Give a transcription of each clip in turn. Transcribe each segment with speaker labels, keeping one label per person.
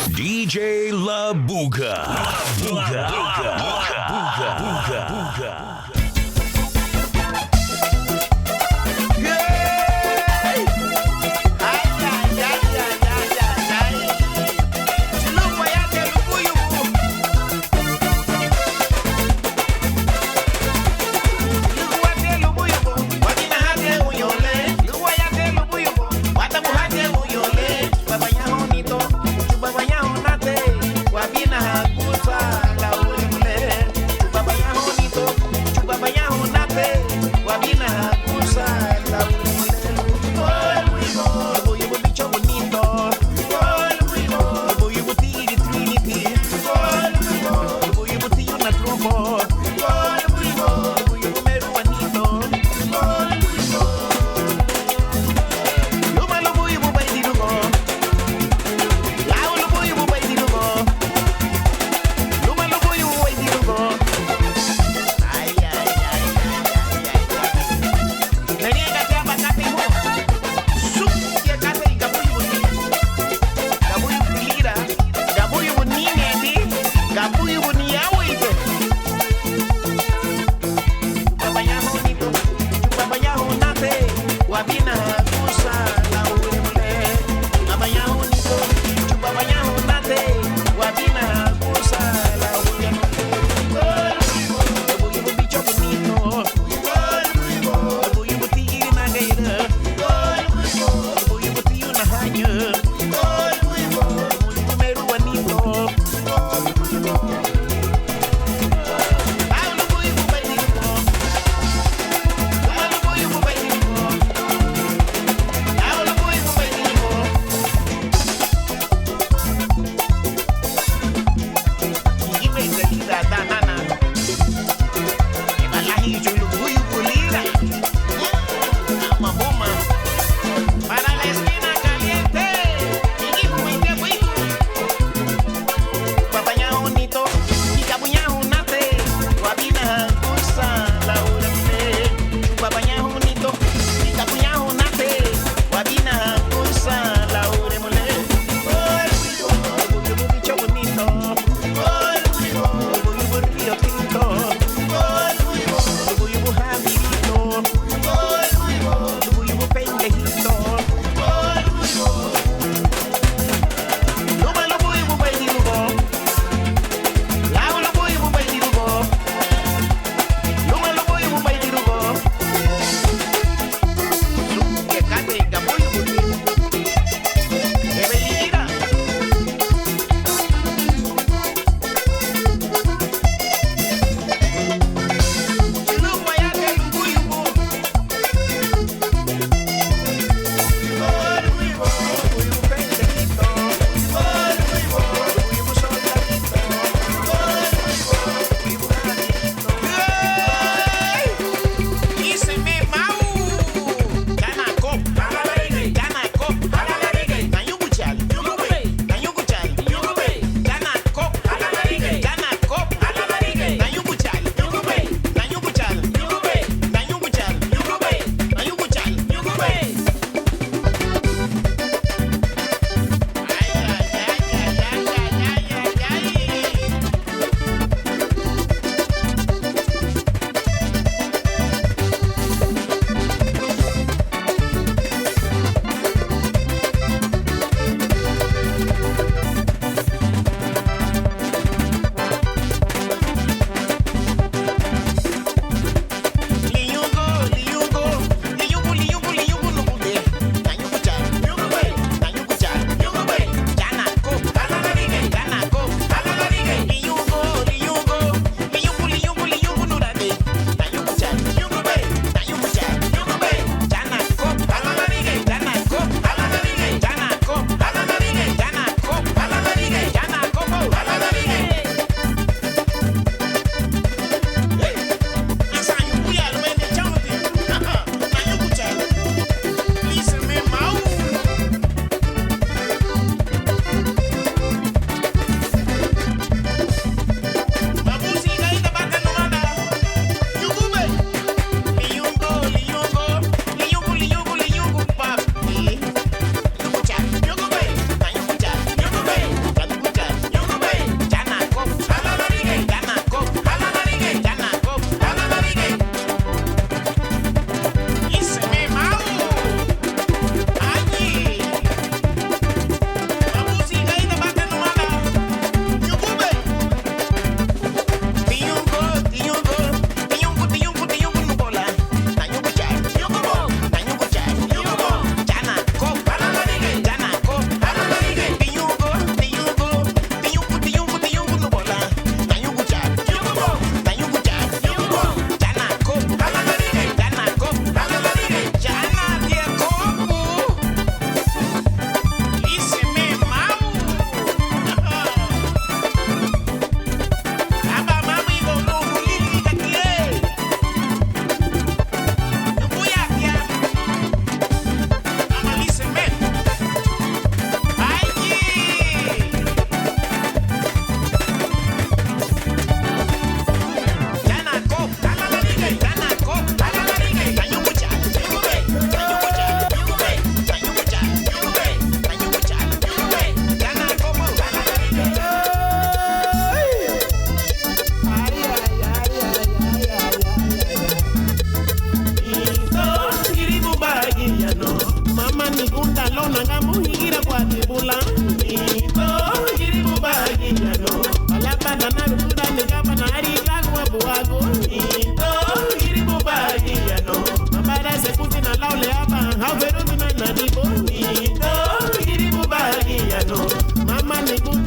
Speaker 1: DJ La Buga. Buga.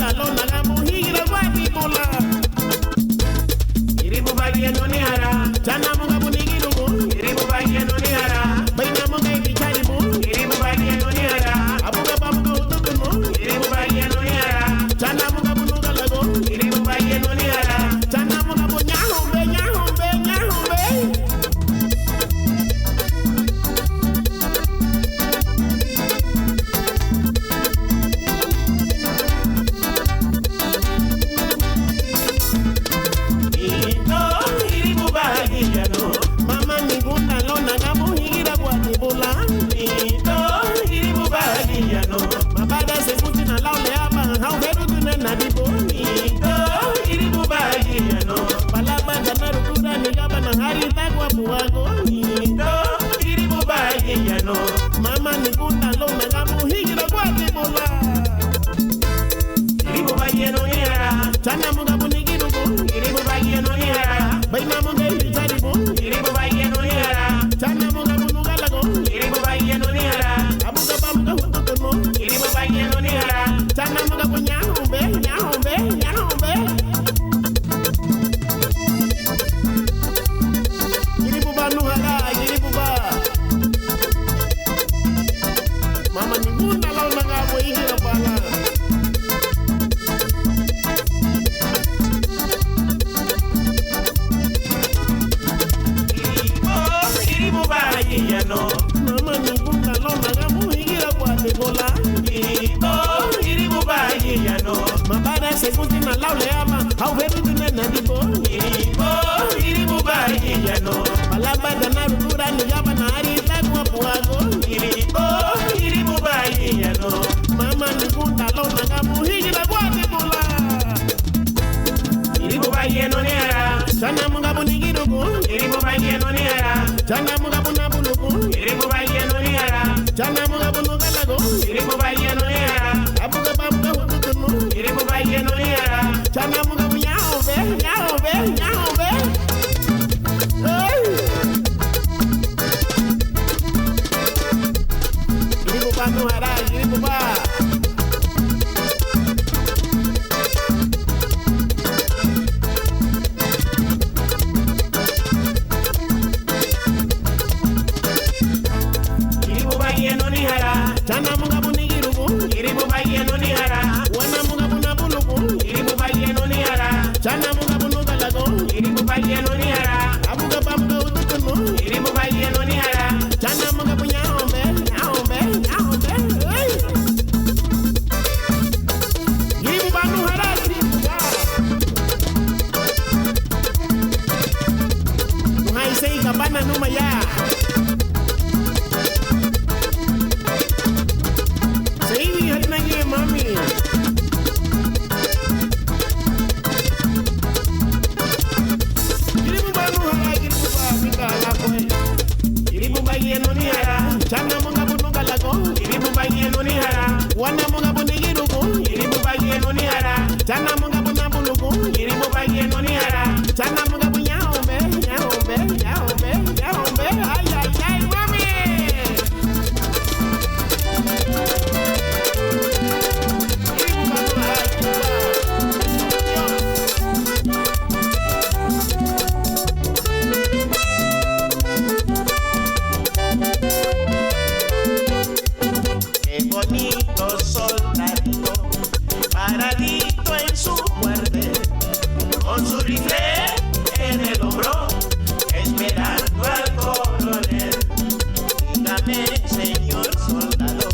Speaker 2: migunda lona gamuhigira guatibula. Iribu bagia no nihara, chana munga bunigirugu. Iribu bagia no nihara, baina munga ibicharibu. Iribu bagia no nihara, abuga babuga ututumu. Iribu bagia no nihara, chana munga bunuga lago. Iribu bagia no nihara, chana munga bunyahumbe, nyahumbe, nyahumbe. Mama ni gunda lo na gamu higira guatibula. Iribu bagia no nihara, chana munga bunigirugu. Iribu bagia no nihara, baina munga ibicharibu. Iribu bagia no nihara, chana munga bunuga lago. Iribu bagia no nihara, abuga babuga hututumu. Iribu bagia no nihara, chana munga bunyahumbe, nyahumbe, nyahumbe. Iribu banuhara, iribu ba. Mama ni gunda lo na gamu higira bala. Iribu bagia no. Mama ni gunda lo na gamu higira guatibula. Iribu bagia no. Mabada se gustina laule ama, hau veru dunena dibo. Iribu bagia no. Balaba dana rukura ni yaba na arita guapuago. Iribu bagia no. Mama ni gunda lo na gamu higira guatibula. Iribu bagia no nihara, chana munga bunigirugu. Iribu bagia no nihara, chana munga bunabulugu. Iribu bagia no nihara, chana munga bunuga lago. Iribu bagia no nihara, abuga babuga hututumu. Iribu bagia no nihara, chana munga bunyahumbe, nyahumbe, nyahumbe. Hey! Iribu banuhara, iribu ba. Chana munga bunigirugu. Iribu bagia no nihara, wana munga bunabulugu. Iribu bagia no nihara, chana munga bunuga lago. Iribu bagia no nihara, abuga babuga ututumu. Iribu bagia no nihara, chana munga bunyahumbe, nyahumbe, nyahumbe. Hey! Iribu banuhara, iribu ba. Nungai sei kabana numa ya. Mami. Iribu banuhara, iribu ba bika lago. Iribu bagia no nihara, chana munga bunuga lago. Iribu bagia no nihara, wana munga bunigirugu. Iribu bagia no nihara, chana munga bunabulugu. Iribu bagia no nihara, chana munga bunyahumbe, nyahumbe, nyahumbe, nyahumbe. Ay, ay, ay, mami. Bonito soldadito, paradito en su cuartel, con su rifle en el hombro, esperando al coronel. Dígame, señor soldado,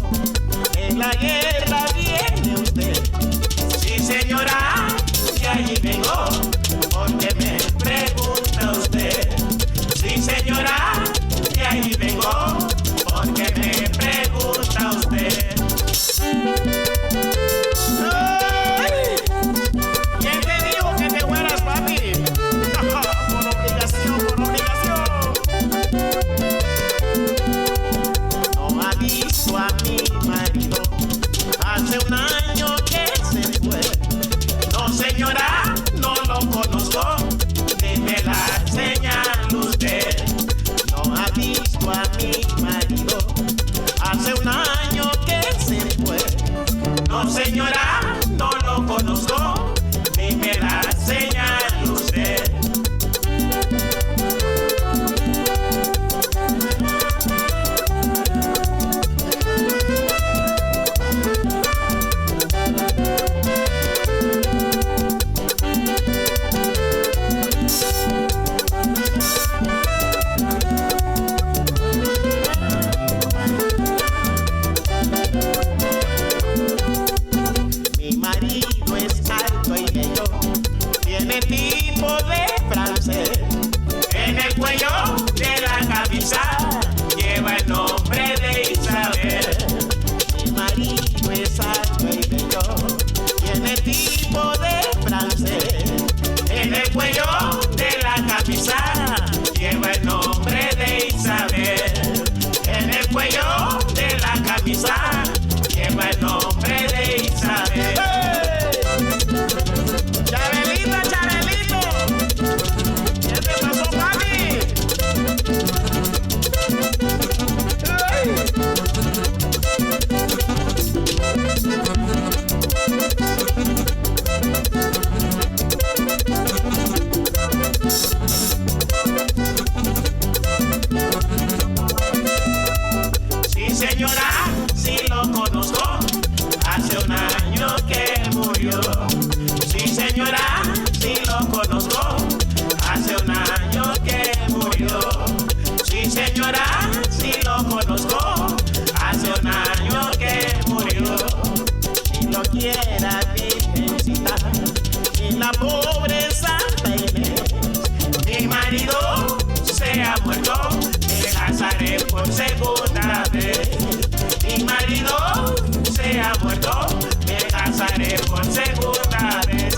Speaker 2: en la guerra viene usted. Sí, señora, que allí vengo, porque me pregunta usted. Sí, señora, que allí vengo, porque me pregunta usted. ¡Ay! ¿Quién te dijo que te mueras, papi? Por obligación, por obligación. No ha visto a mi marido, hace un año que se fue. No, señora, no lo conozco, deme la señal usted. No ha visto a mi marido, hace un año que se fue. No, señora, no lo conozco, ni me da señal usted. Mi marido es alto y bello, tiene tipo de francés. En el cuello de la camisa lleva el nombre de Isabel. Mi marido es alto y bello, tiene tipo de francés. En el cuello de la camisa lleva el nombre de Isabel. En el cuello de la camisa lleva el nombre de Isabel. Chabelito, Chabelito, ¿qué te pasó, papi? Sí, señora, sí lo conozco, hace un año que murió. Sí, señora, sí lo conozco, hace un año que murió. Sí, señora, sí lo conozco, hace un año que murió. Si lo quiera Virgencita, y la pobre Santa Inés, mi marido se ha muerto, me casaré por segunda vez. Mi marido se ha muerto, me casaré por segunda vez.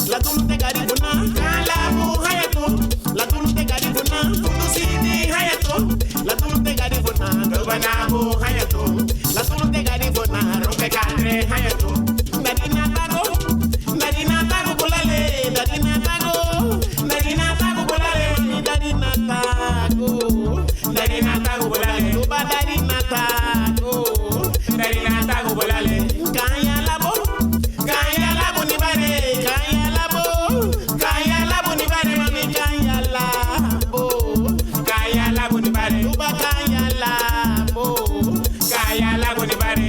Speaker 2: la tulu te garifuna, kalabu hayato, la tulu te garifuna, fudusini hayato, la tulu te garifuna, dobanabu hayato, la tulu te garifuna, rompe cadre hayato, darina tago bolale, darina tago bolale, darina tago bolale, tuba darina tago bolale, kaya labo ni bare, kaya labo ni bare, mami kaya labo ni bare, tuba kaya labo ni bare.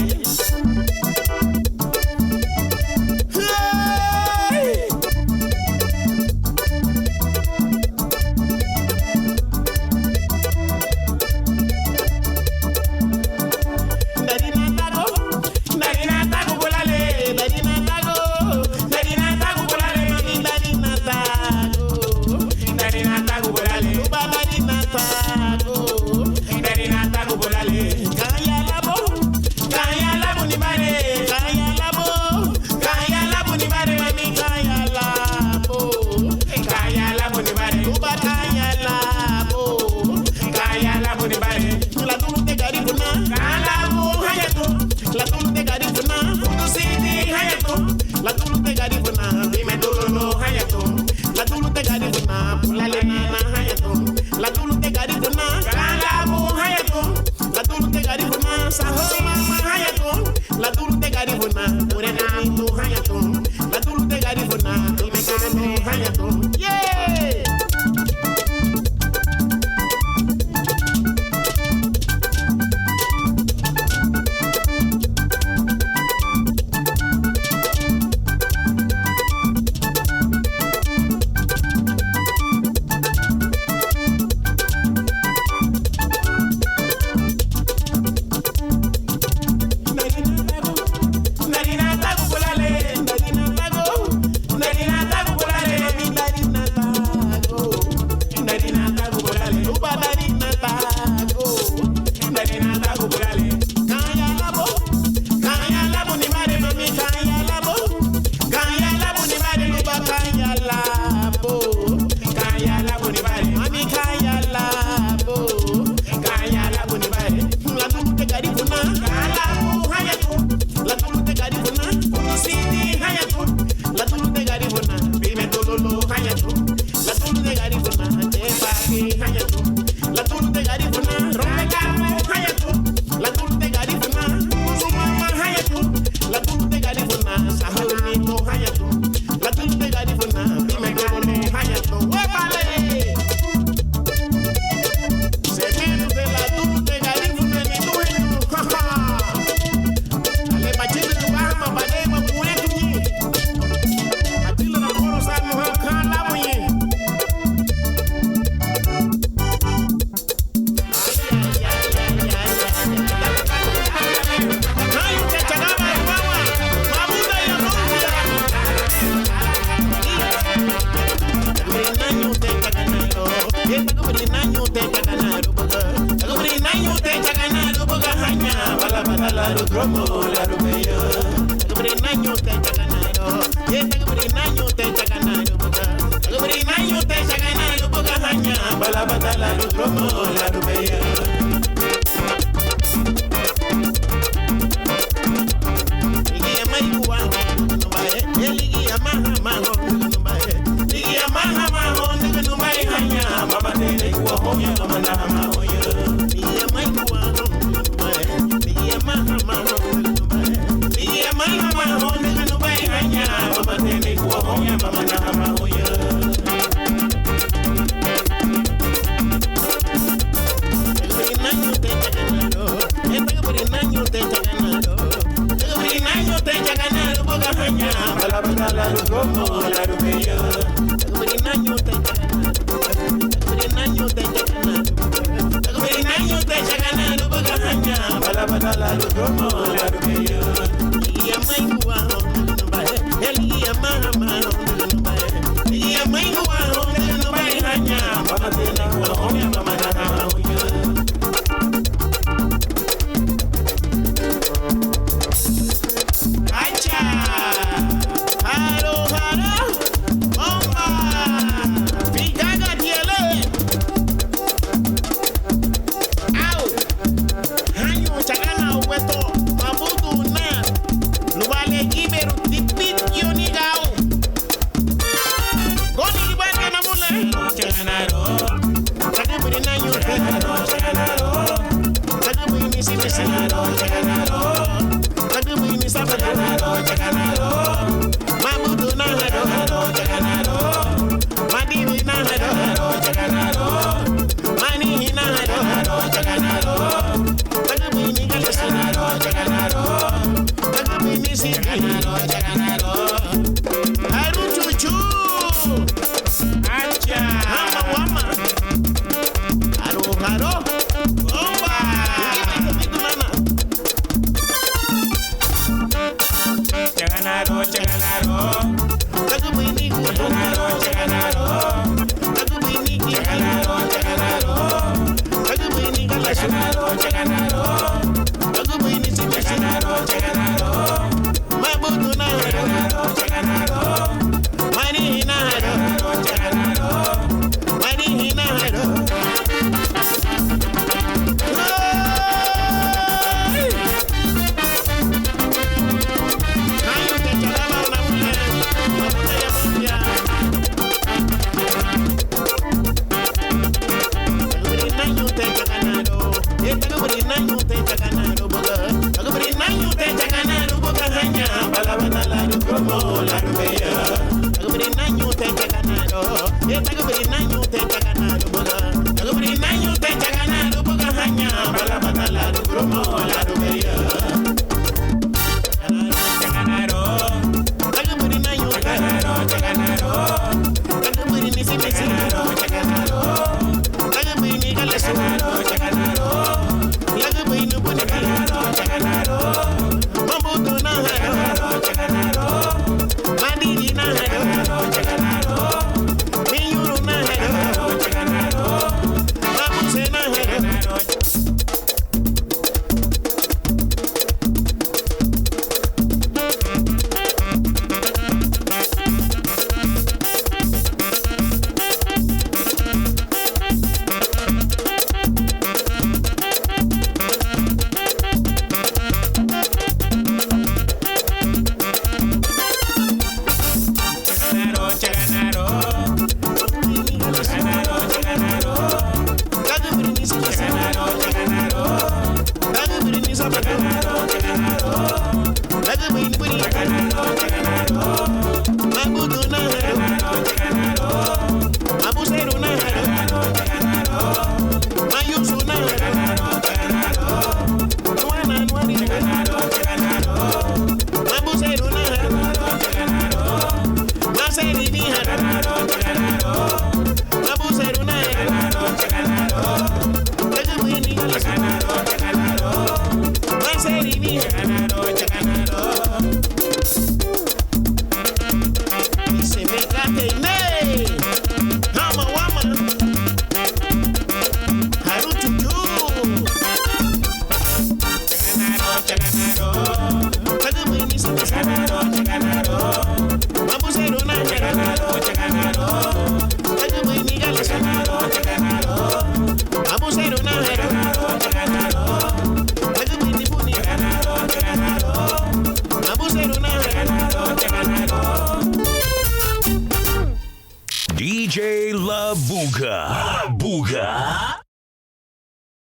Speaker 1: DJ La Buga. La Buga.